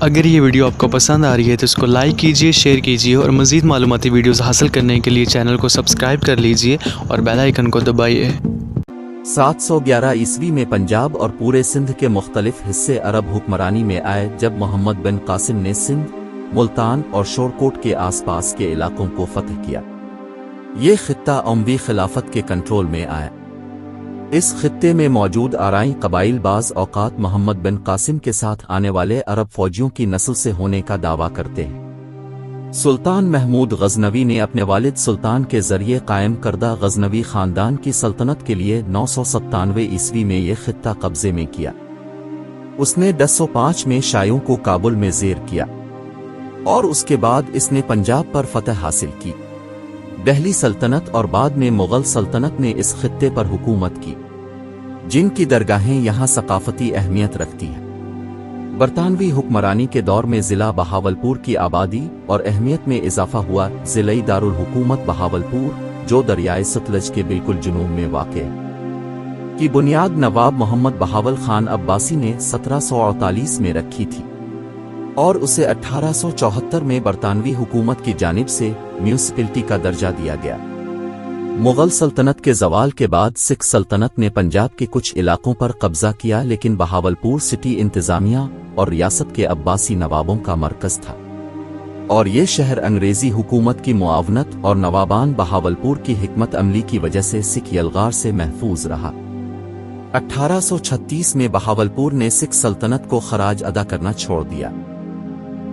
اگر یہ ویڈیو آپ کو پسند آ رہی ہے تو اس کو لائک کیجئے، شیئر کیجئے اور مزید معلوماتی ویڈیوز حاصل کرنے کے لیے چینل کو سبسکرائب کر لیجئے اور بیل آئیکن کو دبائیے۔ 711 عیسوی میں پنجاب اور پورے سندھ کے مختلف حصے عرب حکمرانی میں آئے جب محمد بن قاسم نے سندھ، ملتان اور شورکوٹ کے آس پاس کے علاقوں کو فتح کیا۔ یہ خطہ اموی خلافت کے کنٹرول میں آیا۔ اس خطے میں موجود آرائیں قبائل بعض اوقات محمد بن قاسم کے ساتھ آنے والے عرب فوجیوں کی نسل سے ہونے کا دعویٰ کرتے ہیں۔ سلطان محمود غزنوی نے اپنے والد سلطان کے ذریعے قائم کردہ غزنوی خاندان کی سلطنت کے لیے 997 عیسوی میں یہ خطہ قبضے میں کیا۔ اس نے 1005 میں شایوں کو کابل میں زیر کیا اور اس کے بعد اس نے پنجاب پر فتح حاصل کی۔ دہلی سلطنت اور بعد میں مغل سلطنت نے اس خطے پر حکومت کی، جن کی درگاہیں یہاں ثقافتی اہمیت رکھتی ہیں۔ برطانوی حکمرانی کے دور میں ضلع بہاولپور کی آبادی اور اہمیت میں اضافہ ہوا۔ ضلعی دارالحکومت بہاولپور، جو دریائے ستلج کے بالکل جنوب میں واقع ہے، کی بنیاد نواب محمد بہاول خان عباسی نے 1748 میں رکھی تھی اور اسے 1874 میں برطانوی حکومت کی جانب سے میونسپلٹی کا درجہ دیا گیا۔ مغل سلطنت کے زوال کے بعد سکھ سلطنت نے پنجاب کے کچھ علاقوں پر قبضہ کیا، لیکن بہاولپور سٹی انتظامیہ اور ریاست کے عباسی نوابوں کا مرکز تھا، اور یہ شہر انگریزی حکومت کی معاونت اور نوابان بہاولپور کی حکمت عملی کی وجہ سے سکھ یلغار سے محفوظ رہا۔ 1836 میں بہاولپور نے سکھ سلطنت کو خراج ادا کرنا چھوڑ دیا۔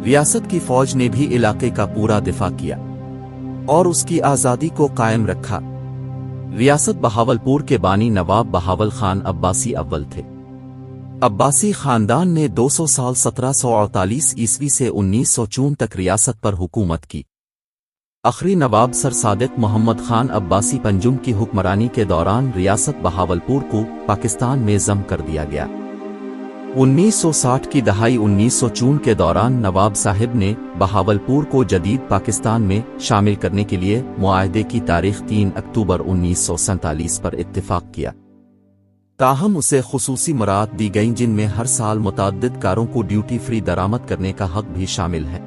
ریاست کی فوج نے بھی علاقے کا پورا دفاع کیا اور اس کی آزادی کو قائم رکھا۔ ریاست بہاولپور کے بانی نواب بہاول خان عباسی اول تھے۔ عباسی خاندان نے 200 سال 1748 عیسوی سے 1904 تک ریاست پر حکومت کی۔ آخری نواب سر صادق محمد خان عباسی پنجم کی حکمرانی کے دوران ریاست بہاولپور کو پاکستان میں ضم کر دیا گیا۔ 1960 کی دہائی 1904 کے دوران نواب صاحب نے بہاولپور کو جدید پاکستان میں شامل کرنے کے لیے معاہدے کی تاریخ 3 اکتوبر 1947 پر اتفاق کیا، تاہم اسے خصوصی مراعات دی گئیں جن میں ہر سال متعدد کاروں کو ڈیوٹی فری درآمد کرنے کا حق بھی شامل ہے۔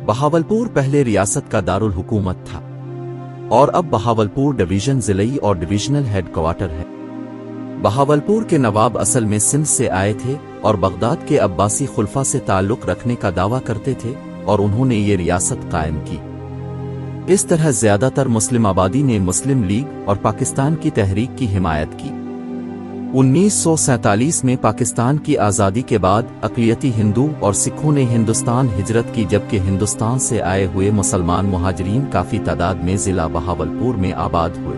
بہاولپور پہلے ریاست کا دارالحکومت تھا اور اب بہاولپور ڈویژن ضلعی اور ڈویژنل ہیڈ کوارٹر ہے۔ بہاولپور کے نواب اصل میں سندھ سے آئے تھے اور بغداد کے عباسی خلفاء سے تعلق رکھنے کا دعویٰ کرتے تھے، اور انہوں نے یہ ریاست قائم کی۔ اس طرح زیادہ تر مسلم آبادی نے مسلم لیگ اور پاکستان کی تحریک کی حمایت کی۔ 1947 میں پاکستان کی آزادی کے بعد اقلیتی ہندو اور سکھوں نے ہندوستان ہجرت کی، جبکہ ہندوستان سے آئے ہوئے مسلمان مہاجرین کافی تعداد میں ضلع بہاولپور میں آباد ہوئے۔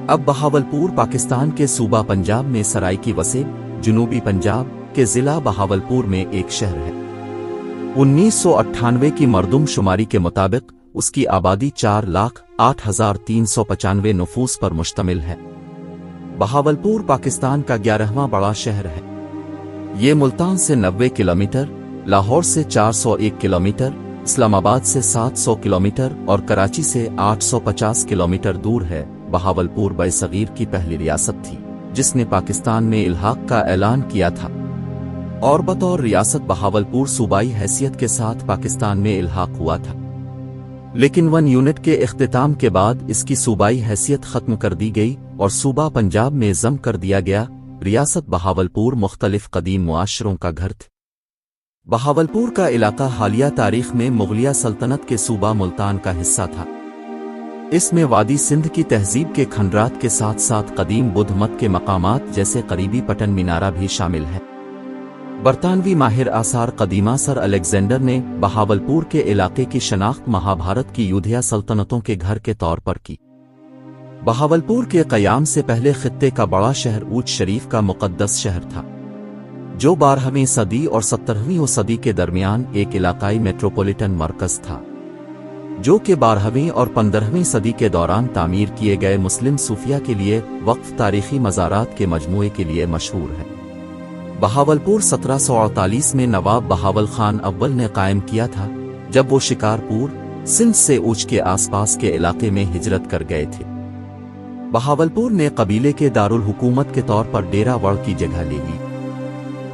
اب بہاولپور پاکستان کے صوبہ پنجاب میں سرائیکی وسیع جنوبی پنجاب کے ضلع بہاولپور میں ایک شہر ہے۔ 1998 کی مردم شماری کے مطابق اس کی آبادی 4,08,395 نفوس پر مشتمل ہے۔ بہاولپور پاکستان کا 11واں بڑا شہر ہے۔ یہ ملتان سے 90 کلومیٹر، لاہور سے 401 کلومیٹر، اسلام آباد سے 700 کلومیٹر اور کراچی سے 850 کلومیٹر دور ہے۔ بہاولپور برصغیر کی پہلی ریاست تھی جس نے پاکستان میں الحاق کا اعلان کیا تھا، اور بطور ریاست بہاولپور صوبائی حیثیت کے ساتھ پاکستان میں الحاق ہوا تھا، لیکن 1 یونٹ کے اختتام کے بعد اس کی صوبائی حیثیت ختم کر دی گئی اور صوبہ پنجاب میں ضم کر دیا گیا۔ ریاست بہاولپور مختلف قدیم معاشروں کا گھر تھی۔ بہاولپور کا علاقہ حالیہ تاریخ میں مغلیہ سلطنت کے صوبہ ملتان کا حصہ تھا۔ اس میں وادی سندھ کی تہذیب کے کھنڈرات کے ساتھ ساتھ قدیم بدھ مت کے مقامات جیسے قریبی پٹن مینارہ بھی شامل ہے۔ برطانوی ماہر آثار قدیمہ سر الیگزینڈر نے بہاولپور کے علاقے کی شناخت مہابھارت کی یودھیا سلطنتوں کے گھر کے طور پر کی۔ بہاولپور کے قیام سے پہلے خطے کا بڑا شہر اوچ شریف کا مقدس شہر تھا، جو 12ویں صدی اور 17ویں صدی کے درمیان ایک علاقائی میٹروپولیٹن مرکز تھا، جو کہ 12ویں اور 15ویں صدی کے دوران تعمیر کیے گئے مسلم صوفیہ کے لیے وقف تاریخی مزارات کے مجموعے کے لیے مشہور ہے۔ بہاولپور 1748 میں نواب بہاول خان اول نے قائم کیا تھا، جب وہ شکارپور، سندھ سے اوچ کے آس پاس کے علاقے میں ہجرت کر گئے تھے۔ بہاولپور نے قبیلے کے دارالحکومت کے طور پر ڈیرہ وڑ کی جگہ لے لی۔